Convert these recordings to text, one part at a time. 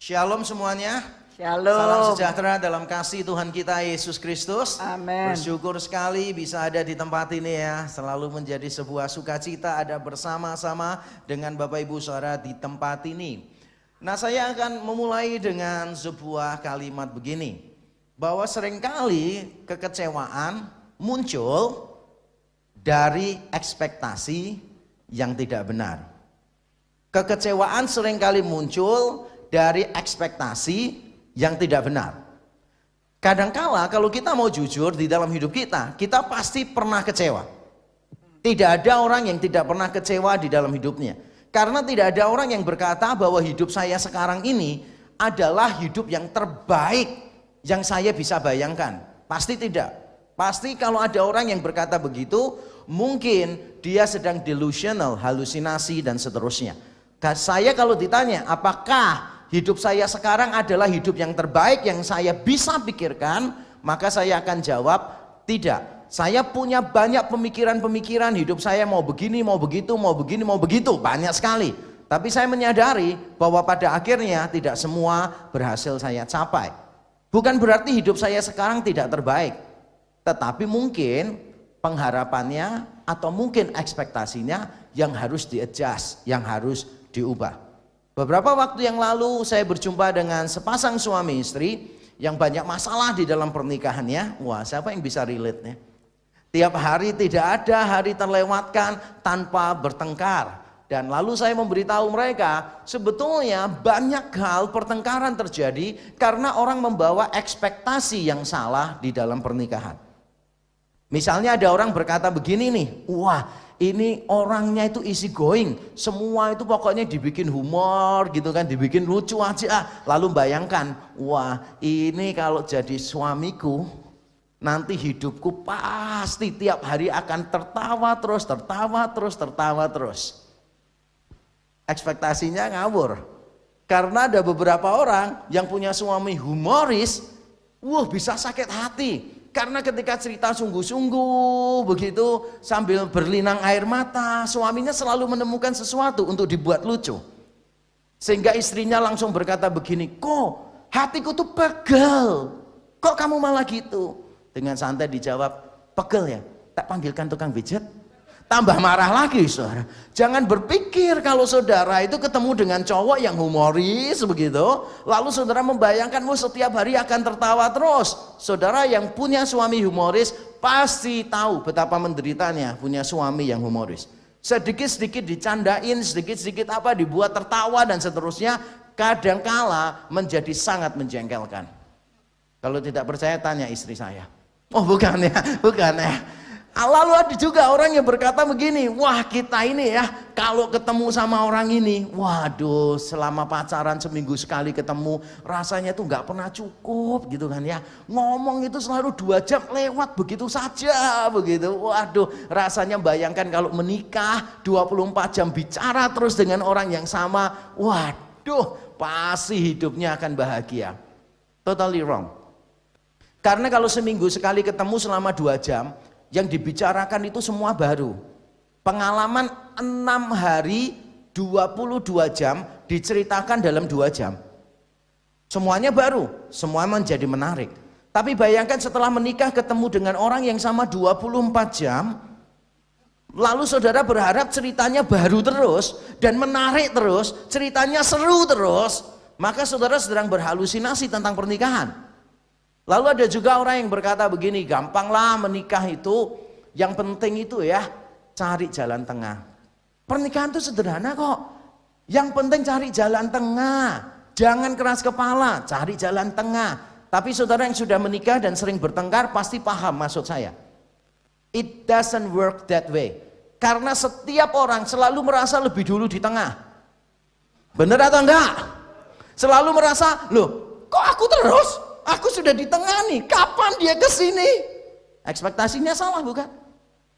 Shalom semuanya. Shalom. Salam sejahtera dalam kasih Tuhan kita Yesus Kristus. Amin. Bersyukur sekali bisa ada di tempat ini ya. Selalu menjadi sebuah sukacita ada bersama-sama dengan Bapak Ibu Saudara di tempat ini. Nah, saya akan memulai dengan sebuah kalimat begini. Bahwa seringkali kekecewaan muncul dari ekspektasi yang tidak benar. Kekecewaan seringkali muncul dari ekspektasi yang tidak benar. Kadangkala kalau kita mau jujur di dalam hidup kita, kita pasti pernah kecewa. Tidak ada orang yang tidak pernah kecewa di dalam hidupnya. Karena tidak ada orang yang berkata bahwa hidup saya sekarang ini adalah hidup yang terbaik yang saya bisa bayangkan. Pasti tidak. Pasti kalau ada orang yang berkata begitu, mungkin dia sedang delusional, halusinasi dan seterusnya. Dan saya kalau ditanya, apakah hidup saya sekarang adalah hidup yang terbaik yang saya bisa pikirkan, maka saya akan jawab tidak. Saya punya banyak pemikiran-pemikiran, hidup saya mau begini, mau begitu, mau begini, mau begitu, banyak sekali. Tapi saya menyadari bahwa pada akhirnya tidak semua berhasil saya capai. Bukan berarti hidup saya sekarang tidak terbaik, tetapi mungkin pengharapannya atau mungkin ekspektasinya yang harus di-adjust, yang harus diubah. Beberapa waktu yang lalu saya berjumpa dengan sepasang suami istri yang banyak masalah di dalam pernikahannya. Wah, siapa yang bisa relate-nya? Tiap hari tidak ada hari terlewatkan tanpa bertengkar. Dan lalu saya memberitahu mereka, sebetulnya banyak hal pertengkaran terjadi karena orang membawa ekspektasi yang salah di dalam pernikahan. Misalnya ada orang berkata begini nih, wah ini orangnya itu easy going, semua itu pokoknya dibikin humor gitu kan, dibikin lucu aja. Lalu bayangkan, wah ini kalau jadi suamiku, nanti hidupku pasti tiap hari akan tertawa terus, tertawa terus, tertawa terus. Ekspektasinya ngawur. Karena ada beberapa orang yang punya suami humoris, wah bisa sakit hati. Karena ketika cerita sungguh-sungguh begitu sambil berlinang air mata, suaminya selalu menemukan sesuatu untuk dibuat lucu. Sehingga istrinya langsung berkata begini, kok hatiku tuh pegel, kok kamu malah gitu? Dengan santai dijawab, pegel ya, tak panggilkan tukang pijat. Tambah marah lagi saudara. Jangan berpikir kalau saudara itu ketemu dengan cowok yang humoris begitu, lalu saudara membayangkan setiap hari akan tertawa terus. Saudara yang punya suami humoris pasti tahu betapa menderitanya punya suami yang humoris. Sedikit-sedikit dicandain, sedikit-sedikit apa dibuat tertawa dan seterusnya, kadangkala menjadi sangat menjengkelkan. Kalau tidak percaya tanya istri saya. Oh bukan ya, bukan ya. Lalu ada juga orang yang berkata begini, wah kita ini ya kalau ketemu sama orang ini, waduh selama pacaran seminggu sekali ketemu rasanya tuh nggak pernah cukup gitu kan ya. Ngomong itu selalu 2 jam lewat begitu saja begitu. Waduh rasanya bayangkan kalau menikah 24 jam bicara terus dengan orang yang sama, waduh pasti hidupnya akan bahagia. Totally wrong. Karena kalau seminggu sekali ketemu selama 2 jam, yang dibicarakan itu semua baru. Pengalaman 6 hari 22 jam diceritakan dalam 2 jam. Semuanya baru, semua menjadi menarik. Tapi bayangkan setelah menikah ketemu dengan orang yang sama 24 jam, lalu saudara berharap ceritanya baru terus dan menarik terus, ceritanya seru terus, maka saudara sedang berhalusinasi tentang pernikahan. Lalu ada juga orang yang berkata begini, gampanglah menikah itu, yang penting itu ya cari jalan tengah. Pernikahan itu sederhana kok, yang penting cari jalan tengah, jangan keras kepala, cari jalan tengah. Tapi saudara yang sudah menikah dan sering bertengkar pasti paham maksud saya. It doesn't work that way. Karena setiap orang selalu merasa lebih dulu di tengah. Benar atau enggak? Selalu merasa, loh kok aku terus? Aku sudah di tengah nih, kapan dia ke sini? Ekspektasinya salah bukan?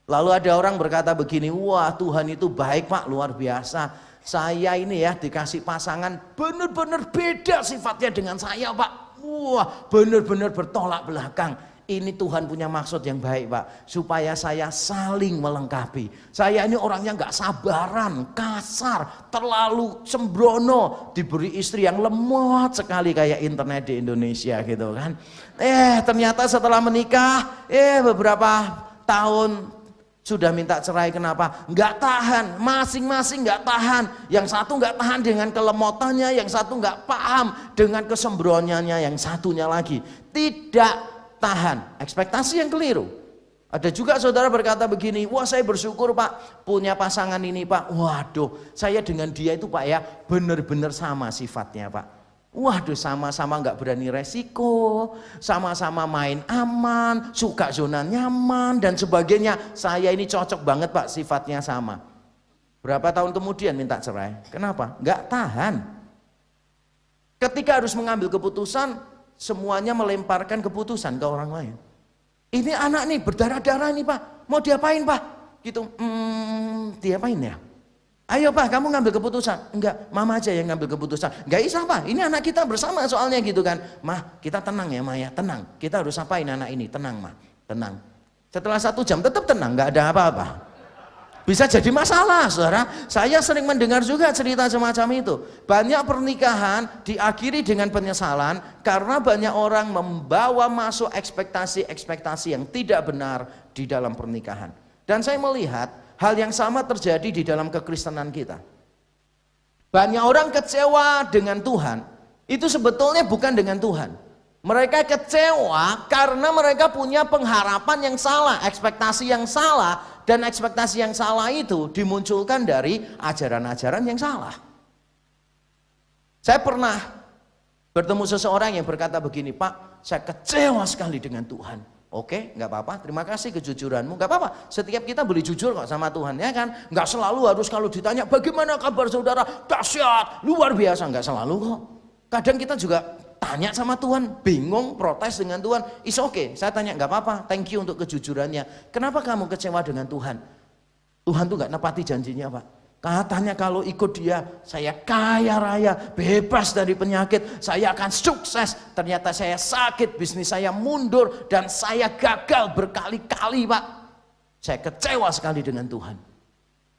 Lalu ada orang berkata begini, wah Tuhan itu baik Pak, luar biasa. Saya ini ya dikasih pasangan benar-benar beda sifatnya dengan saya Pak. Wah benar-benar bertolak belakang. ini Tuhan punya maksud yang baik Pak, supaya saya saling melengkapi. Saya ini orangnya nggak sabaran, kasar, terlalu sembrono, diberi istri yang lemot sekali kayak internet di Indonesia gitu kan. Ternyata setelah menikah, beberapa tahun sudah minta cerai. Kenapa? Nggak tahan, masing-masing nggak tahan. Yang satu nggak tahan dengan kelemotannya, yang satu nggak paham dengan kesembronyannya, yang satunya lagi tidak tahan. Ekspektasi yang keliru. Ada juga saudara berkata begini, wah saya bersyukur Pak punya pasangan ini Pak. Waduh, saya dengan dia itu Pak ya benar-benar sama sifatnya Pak. Waduh, sama-sama nggak berani resiko, sama-sama main aman, suka zona nyaman dan sebagainya. Saya ini cocok banget Pak, sifatnya sama. Berapa tahun kemudian minta cerai? Kenapa? Nggak tahan. Ketika harus mengambil keputusan, semuanya melemparkan keputusan ke orang lain. Ini anak nih berdarah-darah nih Pak, mau diapain Pak? Gitu, diapain ya? Ayo Pak, kamu ngambil keputusan. Enggak, mama aja yang ngambil keputusan. Enggak bisa Pak, ini anak kita bersama soalnya gitu kan. Mah, kita tenang ya Mah ya, tenang. Kita harus apain anak ini, tenang Mah, tenang. Setelah 1 jam tetap tenang, enggak ada apa-apa. Bisa jadi masalah saudara. Saya sering mendengar juga cerita semacam itu. Banyak pernikahan diakhiri dengan penyesalan karena banyak orang membawa masuk ekspektasi-ekspektasi yang tidak benar di dalam pernikahan. Dan saya melihat hal yang sama terjadi di dalam kekristenan kita. Banyak orang kecewa dengan Tuhan, itu sebetulnya bukan dengan Tuhan. Mereka kecewa karena mereka punya pengharapan yang salah, ekspektasi yang salah, dan ekspektasi yang salah itu dimunculkan dari ajaran-ajaran yang salah. Saya pernah bertemu seseorang yang berkata begini, Pak, saya kecewa sekali dengan Tuhan. Oke, nggak apa-apa, terima kasih kejujuranmu, nggak apa-apa, setiap kita boleh jujur kok sama Tuhan, ya kan? Nggak selalu harus kalau ditanya, bagaimana kabar saudara? Dahsyat, luar biasa, nggak selalu kok. Kadang kita juga tanya sama Tuhan, bingung, protes dengan Tuhan, is okay, saya tanya, nggak apa-apa, thank you untuk kejujurannya. Kenapa kamu kecewa dengan Tuhan? Tuhan tuh nggak nepati janjinya Pak. Katanya kalau ikut dia, saya kaya raya, bebas dari penyakit, saya akan sukses. Ternyata saya sakit, bisnis saya mundur, dan saya gagal berkali-kali Pak. Saya kecewa sekali dengan Tuhan.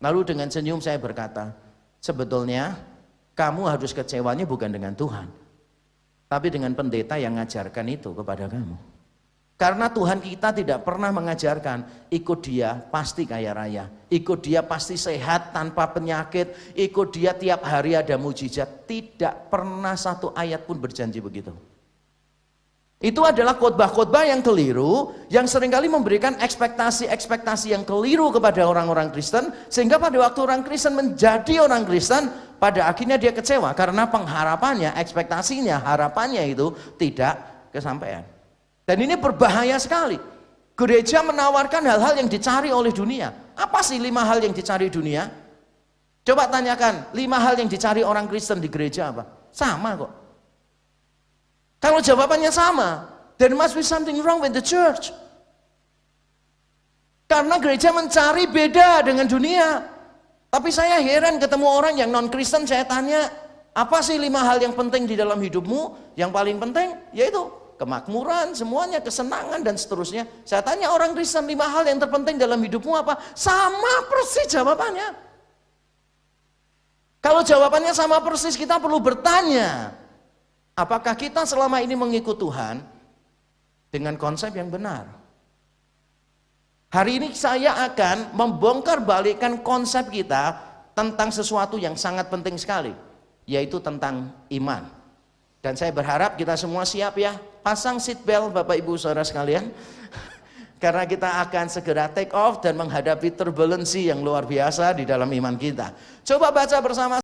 Lalu dengan senyum saya berkata, sebetulnya kamu harus kecewanya bukan dengan Tuhan, tapi dengan pendeta yang ngajarkan itu kepada kamu. Karena Tuhan kita tidak pernah mengajarkan, ikut dia pasti kaya raya, ikut dia pasti sehat tanpa penyakit, ikut dia tiap hari ada mujizat. Tidak pernah satu ayat pun berjanji begitu. Itu adalah khotbah-khotbah yang keliru, yang seringkali memberikan ekspektasi-ekspektasi yang keliru kepada orang-orang Kristen, sehingga pada waktu orang Kristen menjadi orang Kristen, pada akhirnya dia kecewa, karena pengharapannya, ekspektasinya, harapannya itu tidak kesampaian. Dan ini berbahaya sekali. Gereja menawarkan hal-hal yang dicari oleh dunia. Apa sih 5 hal yang dicari dunia? Coba tanyakan, 5 hal yang dicari orang Kristen di gereja apa? Sama kok. Kalau jawabannya sama, there must be something wrong with the church. Karena gereja mencari beda dengan dunia. Tapi saya heran ketemu orang yang non-Kristen, saya tanya, apa sih 5 hal yang penting di dalam hidupmu? Yang paling penting yaitu kemakmuran, semuanya, kesenangan dan seterusnya. Saya tanya orang Kristen, 5 hal yang terpenting dalam hidupmu apa? Sama persis jawabannya. Kalau jawabannya sama persis, kita perlu bertanya, apakah kita selama ini mengikut Tuhan dengan konsep yang benar? Hari ini saya akan membongkar balikkan konsep kita tentang sesuatu yang sangat penting sekali, yaitu tentang iman. Dan saya berharap kita semua siap ya, pasang seat belt Bapak Ibu Saudara sekalian, karena kita akan segera take off dan menghadapi turbulensi yang luar biasa di dalam iman kita. Coba baca bersama